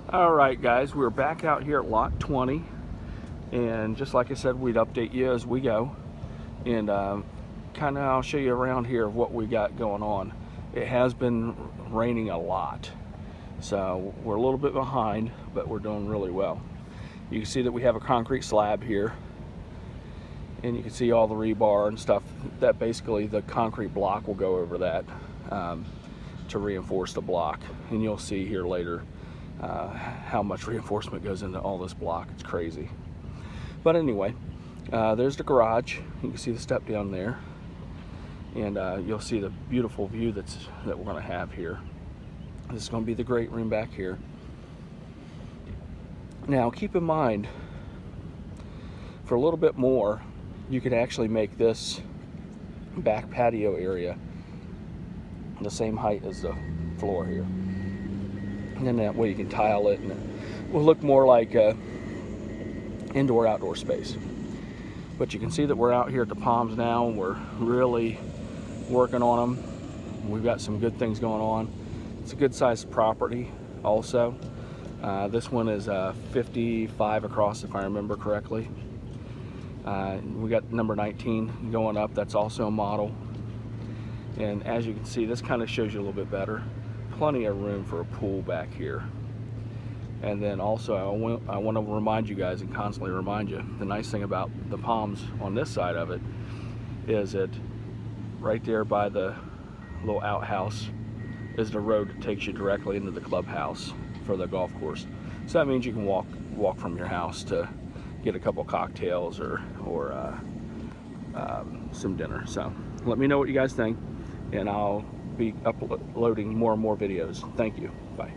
All right, guys, we're back out here at lot 20, and just like I said, we'd update you as we go, and kind of I'll show you around here of what we got going on. It has been raining a lot, so we're a little bit behind, but we're doing really well. You can see that we have a concrete slab here, and you can see all the rebar and stuff. That basically the concrete block will go over that to reinforce the block, and you'll see here later how much reinforcement goes into all this block. It's crazy. But anyway, there's the garage. You can see the step down there, and you'll see the beautiful view that we're going to have here. This is going to be the great room back here. Now keep in mind, for a little bit more, you could actually make this back patio area the same height as the floor here. And then that way you can tile it, and it will look more like a indoor-outdoor space. But you can see that we're out here at the Palms now, and we're really working on them. We've got some good things going on. It's a good-sized property also. This one is 55 across, if I remember correctly. We got number 19 going up. That's also a model. And as you can see, this kind of shows you a little bit better. Plenty of room for a pool back here. And then also I want to remind you guys, and constantly remind you, the nice thing about the Palms on this side of it is that right there by the little outhouse is the road that takes you directly into the clubhouse for the golf course. So that means you can walk from your house to get a couple cocktails or some dinner. So let me know what you guys think, and I'll be uploading more and more videos. Thank you. Bye.